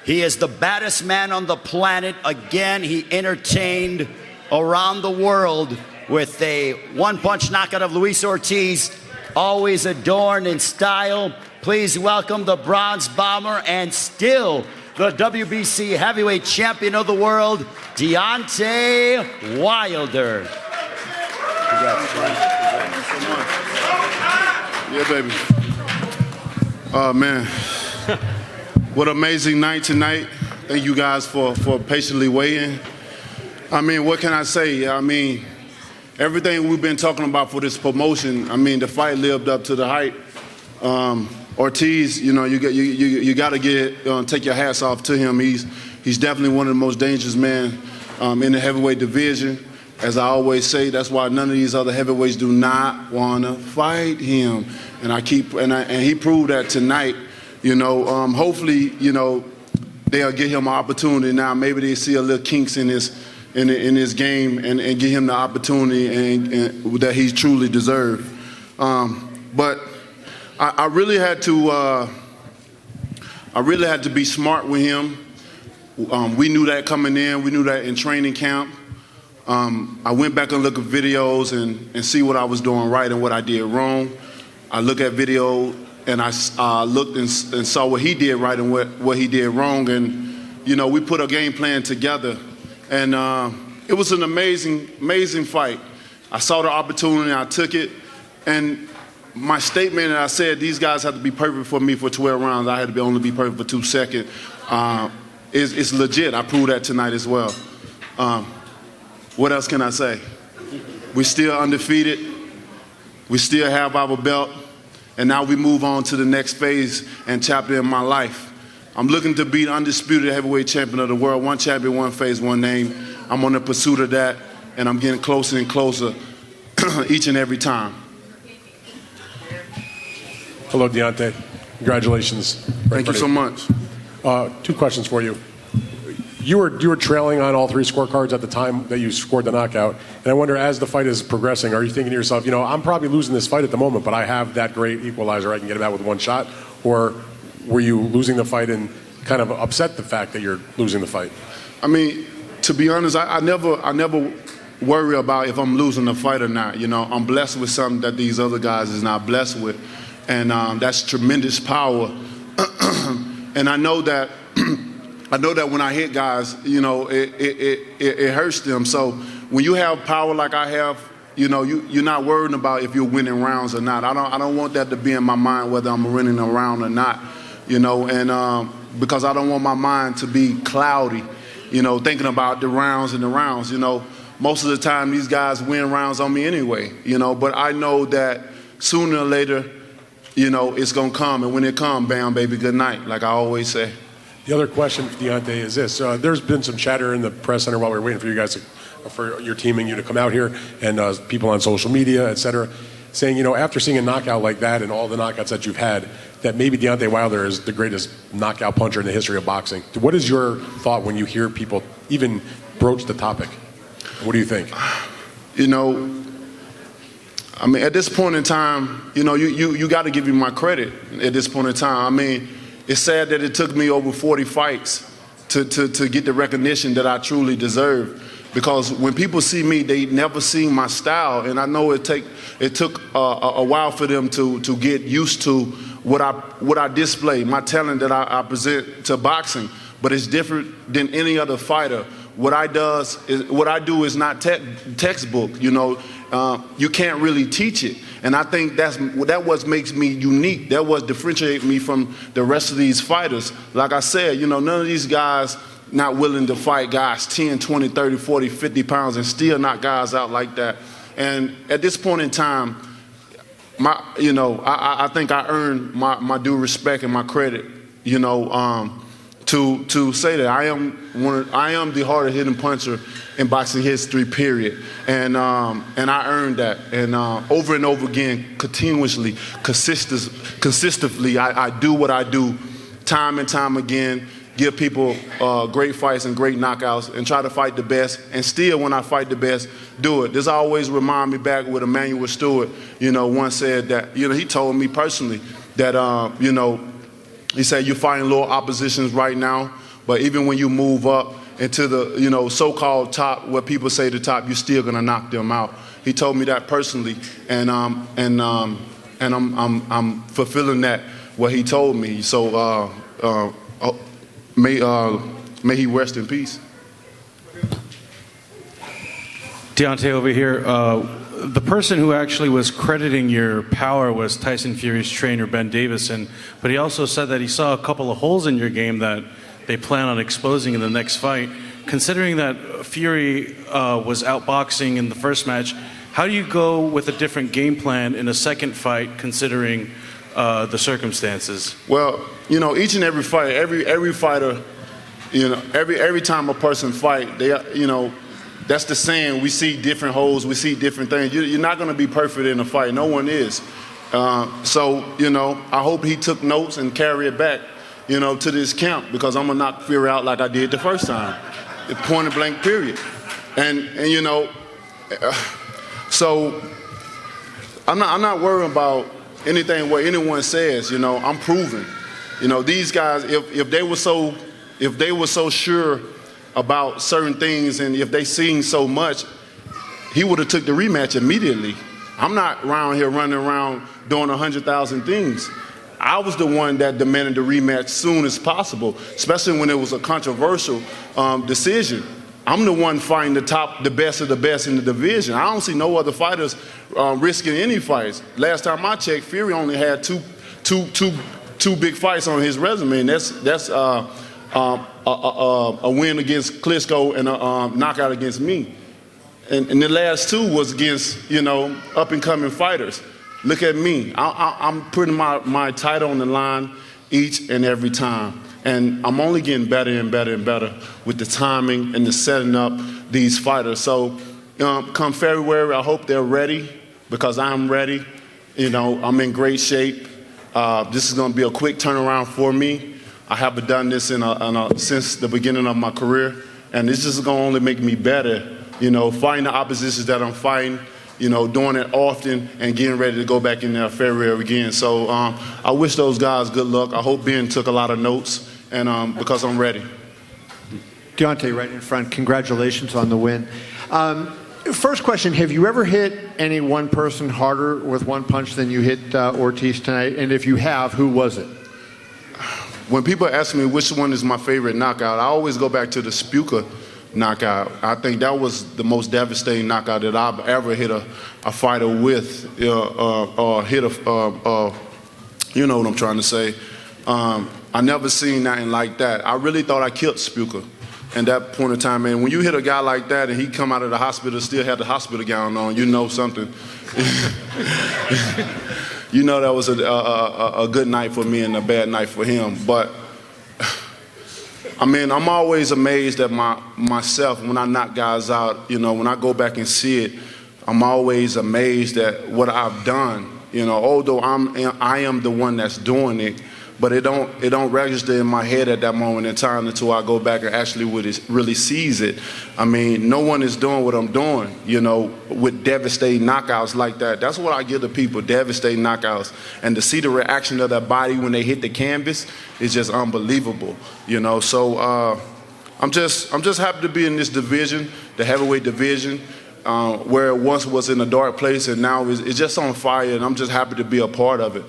He is the baddest man on the planet. Again, he entertained around the world with a one-punch knockout of Luis Ortiz, always adorned in style. Please welcome the Bronze Bomber and still the WBC heavyweight champion of the world, Deontay Wilder. Yeah, baby. Oh, man. What an amazing night tonight. Thank you guys for patiently waiting. I mean, what can I say? I mean, everything we've been talking about for this promotion, I mean, the fight lived up to the hype. Ortiz, you know, you got to take your hats off to him. He's definitely one of the most dangerous men in the heavyweight division. As I always say, that's why none of these other heavyweights do not want to fight him. And he proved that tonight. You know, hopefully, you know, they'll give him an opportunity now. Maybe they see a little kinks in his game and give him the opportunity and that he truly deserved. But I really had to be smart with him. We knew that coming in. We knew that in training camp. I went back and looked at videos and see what I was doing right and what I did wrong. I look at video and I looked and saw what he did right and what he did wrong. And, you know, we put a game plan together. And it was an amazing, amazing fight. I saw the opportunity, I took it. And my statement that I said, these guys have to be perfect for me for 12 rounds. I had to only be perfect for 2 seconds. It's legit. I proved that tonight as well. What else can I say? We're still undefeated. We still have our belt. And now we move on to the next phase and chapter in my life. I'm looking to be the undisputed heavyweight champion of the world. One champion, one phase, one name. I'm on the pursuit of that, and I'm getting closer and closer each and every time. Hello, Deontay. Congratulations. Thank you so much. 2 questions for you. You were trailing on all 3 scorecards at the time that you scored the knockout, and I wonder, as the fight is progressing, are you thinking to yourself, you know, I'm probably losing this fight at the moment, but I have that great equalizer, I can get him out with 1 shot? Or were you losing the fight and kind of upset the fact that you're losing the fight? I mean, to be honest, I never worry about if I'm losing the fight or not. You know, I'm blessed with something that these other guys is not blessed with, and that's tremendous power. And I know that when I hit guys, you know, it hurts them. So when you have power like I have, you know, you're not worrying about if you're winning rounds or not. I don't want that to be in my mind whether I'm winning a round or not, you know, and because I don't want my mind to be cloudy, you know, thinking about the rounds and the rounds. You know, most of the time these guys win rounds on me anyway, you know, but I know that sooner or later, you know, it's going to come, and when it comes, bam, baby, good night, like I always say. The other question for Deontay is this. There's been some chatter in the press center while we were waiting for you guys, for your team and you to come out here, and people on social media, et cetera, saying, you know, after seeing a knockout like that and all the knockouts that you've had, that maybe Deontay Wilder is the greatest knockout puncher in the history of boxing. What is your thought when you hear people even broach the topic? What do you think? You know, I mean, at this point in time, you know, you got to give me my credit at this point in time. I mean, it's sad that it took me over 40 fights to get the recognition that I truly deserve. Because when people see me, they never seen my style, and I know it took a while for them to get used to what I display, my talent that I present to boxing. But it's different than any other fighter. What I do is not textbook. You know, you can't really teach it, and I think that what makes me unique. That what differentiates me from the rest of these fighters. Like I said, you know, none of these guys not willing to fight guys 10, 20, 30, 40, 50 pounds and still knock guys out like that. And at this point in time, I think I earned my due respect and my credit. You know. To say that I am the hardest hitting puncher in boxing history, period, and I earned that, and over and over again, consistently, I do what I do, time and time again, give people great fights and great knockouts, and try to fight the best, and still when I fight the best, do it. This always remind me back with Emmanuel Stewart, you know, once said that, you know, he told me personally that, you know, he said, you're fighting little oppositions right now, But even when you move up into the so-called top, what people say the top, you're still gonna knock them out. He told me that personally, and I'm fulfilling that what he told me. So may he rest in peace. Deontay over here. The person who actually was crediting your power was Tyson Fury's trainer, Ben Davison, but he also said that he saw a couple of holes in your game that they plan on exposing in the next fight. Considering that Fury was outboxing in the first match, how do you go with a different game plan in a second fight, considering the circumstances? Well, each and every fight, every fighter, every time a person fight, they, that's the saying. We see different holes, we see different things. You're not going to be perfect in a fight. No one is. So, I hope he took notes and carry it back, to this camp, because I'm going to knock Fury out like I did the first time. Point blank, period. And so I'm not worried about anything what anyone says. I'm proven. These guys, if they were so sure about certain things, and if they seen so much, he would have took the rematch immediately. I'm not around here running around doing 100,000 things. I was the one that demanded the rematch soon as possible, especially when it was a controversial decision. I'm the one fighting the best of the best in the division. I don't see no other fighters risking any fights. Last time I checked, Fury only had two big fights on his resume, and that's a win against Klitschko and a knockout against me. And the last two was against, up-and-coming fighters. Look at me. I'm putting my title on the line each and every time. And I'm only getting better and better and better with the timing and the setting up these fighters. So come February, I hope they're ready, because I'm ready. I'm in great shape. This is going to be a quick turnaround for me. I haven't done this since the beginning of my career, and this is going to only make me better, fighting the oppositions that I'm fighting, doing it often and getting ready to go back in there February again. So I wish those guys good luck. I hope Ben took a lot of notes, and because I'm ready. Deontay, right in front, congratulations on the win. First question, have you ever hit any one person harder with one punch than you hit Ortiz tonight? And if you have, who was it? When people ask me which one is my favorite knockout, I always go back to the Spuka knockout. I think that was the most devastating knockout that I've ever hit a fighter with, or hit you know what I'm trying to say. I never seen nothing like that. I really thought I killed Spuka at that point in time, man. When you hit a guy like that and he come out of the hospital, still had the hospital gown on, something. That was a good night for me and a bad night for him. But I'm always amazed at myself when I knock guys out. When I go back and see it, I'm always amazed at what I've done. Although I am the one that's doing it, but it don't register in my head at that moment in time until I go back and actually really sees it. No one is doing what I'm doing, with devastating knockouts like that. That's what I give to people, devastating knockouts. And to see the reaction of their body when they hit the canvas is just unbelievable, So I'm just happy to be in this division, the heavyweight division, where it once was in a dark place and now it's just on fire, and I'm just happy to be a part of it.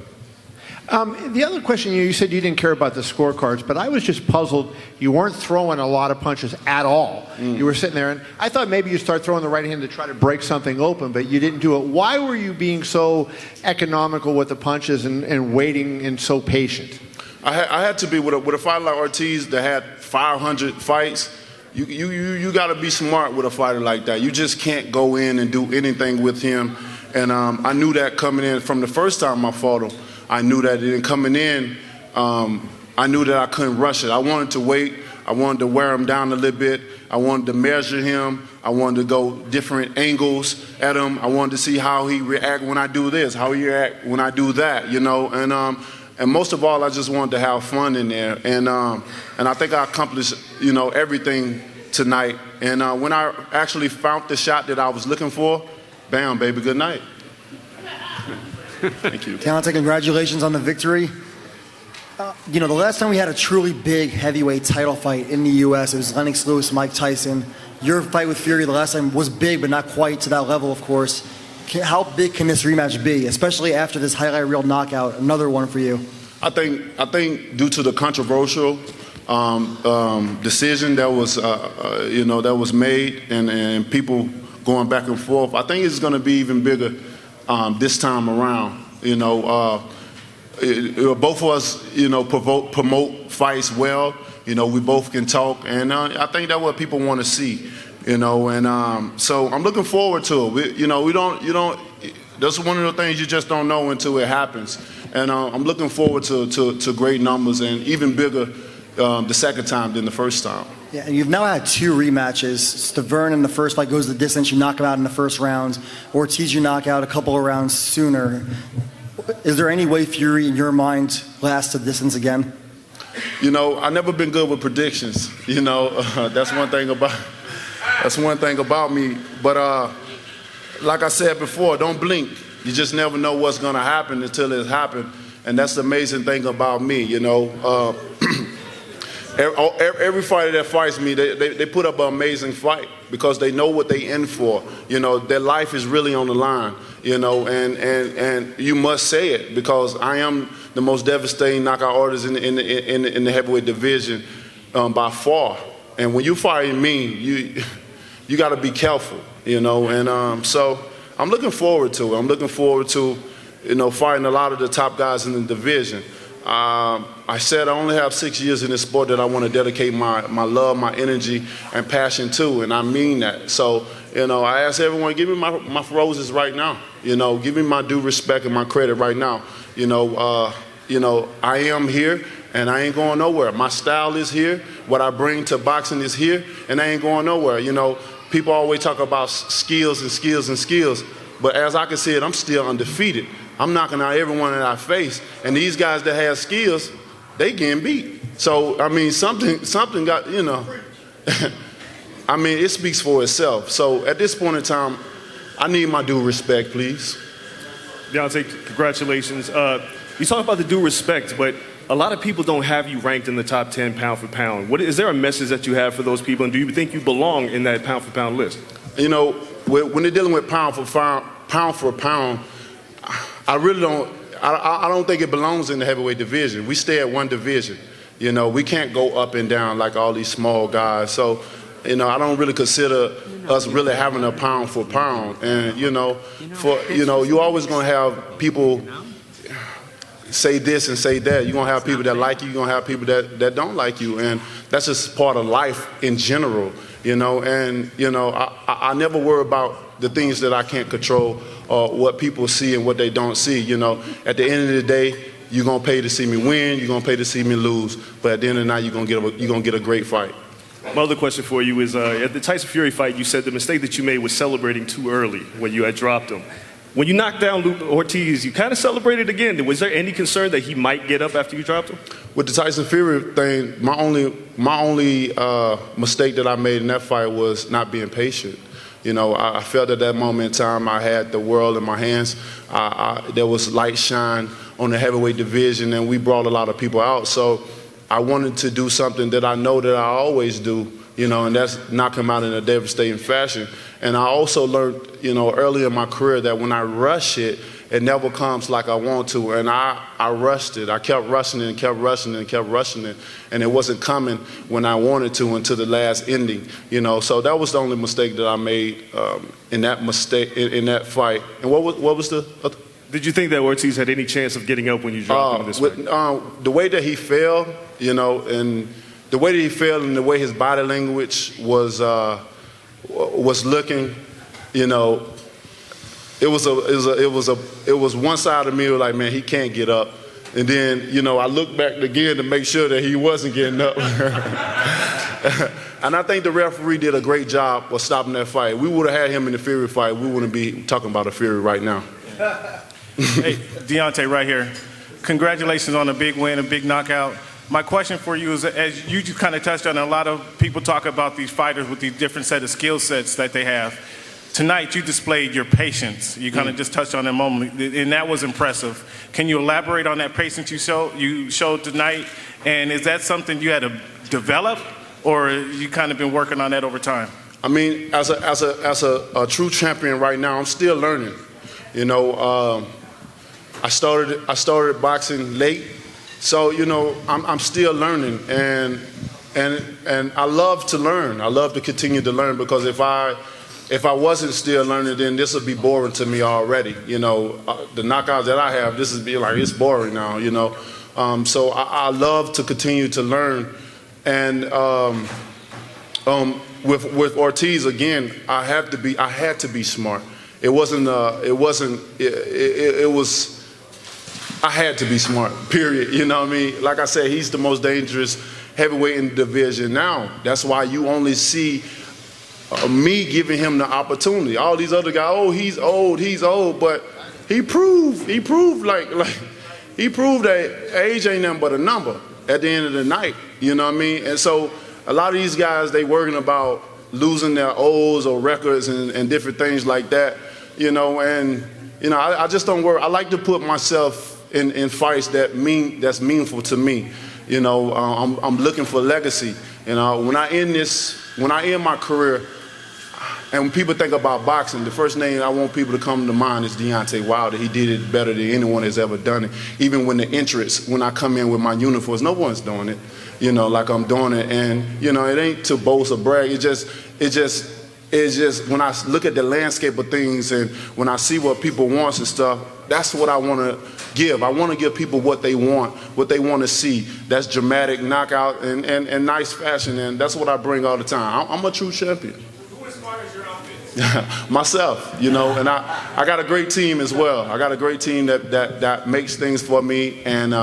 The other question, you said you didn't care about the scorecards, but I was just puzzled. You weren't throwing a lot of punches at all. You were sitting there, and I thought maybe you'd start throwing the right hand to try to break something open, but you didn't do it. Why were you being so economical with the punches and waiting and so patient? I had to be with a fighter like Ortiz that had 500 fights. You got to be smart with a fighter like that. You just can't go in and do anything with him. And I knew that coming in from the first time I fought him. I knew that. And coming in, I knew that I couldn't rush it. I wanted to wait. I wanted to wear him down a little bit. I wanted to measure him. I wanted to go different angles at him. I wanted to see how he react when I do this, how he react when I do that, And most of all, I just wanted to have fun in there. And I think I accomplished, everything tonight. And when I actually found the shot that I was looking for, bam, baby, good night. Thank you. Deontay, congratulations on the victory. You know, the last time we had a truly big heavyweight title fight in the U.S., it was Lennox Lewis, Mike Tyson. Your fight with Fury the last time was big, but not quite to that level, of course. How big can this rematch be, especially after this highlight reel knockout, another one for you? I think due to the controversial decision that was that was made and people going back and forth, I think it's going to be even bigger this time around. Both of us, promote fights well. We both can talk, and I think that's what people want to see. So I'm looking forward to it. We don't. That's one of the things you just don't know until it happens. And I'm looking forward to great numbers and even bigger the second time than the first time. Yeah, and you've now had 2 rematches. Stavern in the first fight goes the distance. You knock him out in the first round. Ortiz, you knock out a couple of rounds sooner. Is there any way Fury, in your mind, lasts the distance again? I've never been good with predictions. That's one thing about me. But like I said before, don't blink. You just never know what's going to happen until it's happened. And that's the amazing thing about me, Every fighter that fights me, they put up an amazing fight because they know what they in for. Their life is really on the line, and you must say it because I am the most devastating knockout artist in the heavyweight division by far. And when you fight me, you got to be careful, and so I'm looking forward to it. I'm looking forward to, fighting a lot of the top guys in the division. I said I only have 6 years in this sport that I want to dedicate my love, my energy, and passion to, and I mean that. So, I ask everyone, give me my roses right now. Give me my due respect and my credit right now. I am here, and I ain't going nowhere. My style is here. What I bring to boxing is here, and I ain't going nowhere. People always talk about skills and skills and skills, but as I can see it, I'm still undefeated. I'm knocking out everyone in our face, and these guys that have skills, they getting beat. So I mean, something got, I mean, it speaks for itself. So at this point in time, I need my due respect, please. Deontay, congratulations. You talk about the due respect, but a lot of people don't have you ranked in the top 10 pound for pound. Is there a message that you have for those people, and do you think you belong in that pound for pound list? When they're dealing with pound for pound, I really don't. I don't think it belongs in the heavyweight division. We stay at one division. We can't go up and down like all these small guys. So, I don't really consider us really having a pound for pound. And you're always gonna have people say this and say that. You're gonna have people that like you. You're gonna have people that don't like you, and that's just part of life in general. I never worry about the things that I can't control or what people see and what they don't see. At the end of the day, you're gonna pay to see me win. You're gonna pay to see me lose. But at the end of the night, you're gonna get a great fight. My other question for you is, at the Tyson Fury fight, you said the mistake that you made was celebrating too early when you had dropped him. When you knocked down Ortiz, you kind of celebrated again. Was there any concern that he might get up after you dropped him? With the Tyson Fury thing, my only mistake that I made in that fight was not being patient. I felt at that moment in time I had the world in my hands. There was light shine on the heavyweight division, and we brought a lot of people out. So I wanted to do something that I know that I always do, and that's knock him out in a devastating fashion. And I also learned, early in my career that when I rush it, it never comes like I want to. And I rushed it. I kept rushing it and kept rushing it and kept rushing it. And it wasn't coming when I wanted to until the last ending, So that was the only mistake that I made in that fight. And what was the other? Did you think that Ortiz had any chance of getting up when you dropped him in this fight? The way that he fell, and the way that he fell and the way his body language was looking, it was one side of me was like, man, he can't get up. And then, I looked back again to make sure that he wasn't getting up. And I think the referee did a great job of stopping that fight. We would have had him in the Fury fight. We wouldn't be talking about a Fury right now. Hey, Deontay, right here. Congratulations on a big win, a big knockout. My question for you is, as you just kind of touched on, a lot of people talk about these fighters with these different set of skill sets that they have. Tonight, you displayed your patience. You kind of just touched on that moment, and that was impressive. Can you elaborate on that patience you showed tonight? And is that something you had to develop, or you kind of been working on that over time? I mean, as a true champion right now, I'm still learning. You know, I started boxing late, so you know I'm still learning, and I love to learn. I love to continue to learn, because if I wasn't still learning, then this would be boring to me already. You know, the knockouts that I have, this would be like, it's boring now. You know, so I love to continue to learn, and with Ortiz again, I had to be smart. It was. I had to be smart. Period. You know what I mean? Like I said, he's the most dangerous heavyweight in the division now. That's why you only see me giving him the opportunity. All these other guys, oh, he's old, but he proved that age ain't nothing but a number at the end of the night. You know what I mean? And so a lot of these guys, they working about losing their O's or records and different things like that. You know, and you know, I just don't worry. I like to put myself in fights that's meaningful to me. You know, I'm looking for legacy. You know, when I end my career, and when people think about boxing, the first name I want people to come to mind is Deontay Wilder. He did it better than anyone has ever done it. Even when the entrance, when I come in with my uniforms, no one's doing it, you know, like I'm doing it. And, you know, it ain't to boast or brag. It's just when I look at the landscape of things and when I see what people want and stuff, that's what I want to give. I want to give people what they want to see. That's dramatic knockout and nice fashion, and that's what I bring all the time. I'm a true champion. Who inspires your outfit? Myself, you know, and I got a great team as well. I got a great team that makes things for me, and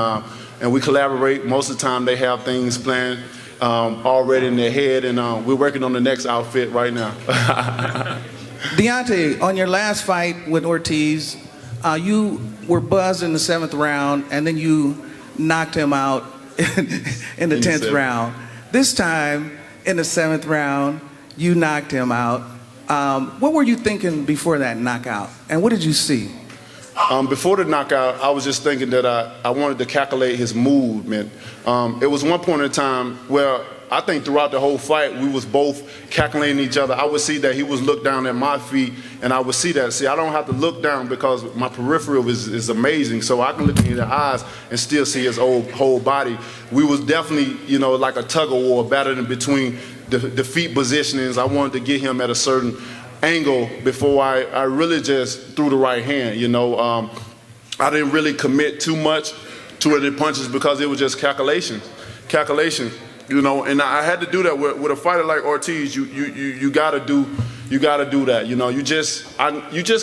we collaborate. Most of the time they have things planned already in their head, and we're working on the next outfit right now. Deontay, on your last fight with Ortiz, you were buzzed in the 7th round, and then you knocked him out in the 10th round. This time, in the 7th round, you knocked him out. What were you thinking before that knockout, and what did you see? Before the knockout, I was just thinking that I wanted to calculate his movement. It was one point in time where I think throughout the whole fight, we was both calculating each other. I would see that he was looked down at my feet, and I would see that. See, I don't have to look down because my peripheral is amazing, so I can look in the eyes and still see his whole body. We was definitely, you know, like a tug-of-war, battling between the feet positionings. I wanted to get him at a certain angle before I really just threw the right hand, you know. I didn't really commit too much to any punches because it was just calculation, you know. And I had to do that with a fighter like Ortiz. You gotta do that, you know. You just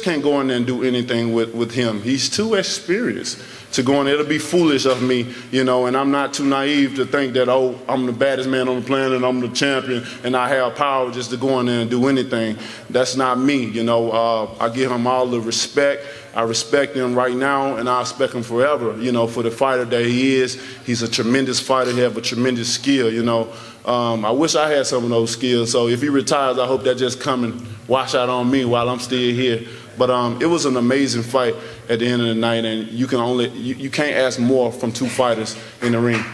can't go in there and do anything with him. He's too experienced to go in there. It'll be foolish of me, you know, and I'm not too naive to think that, oh, I'm the baddest man on the planet and I'm the champion and I have power just to go in there and do anything. That's not me, you know. I give him all the respect. I respect him right now, and I respect him forever, you know, for the fighter that he is. He's a tremendous fighter. He has a tremendous skill, you know. I wish I had some of those skills. So if he retires, I hope that just come and wash out on me while I'm still here. But it was an amazing fight at the end of the night, and you can't ask more from two fighters in the ring.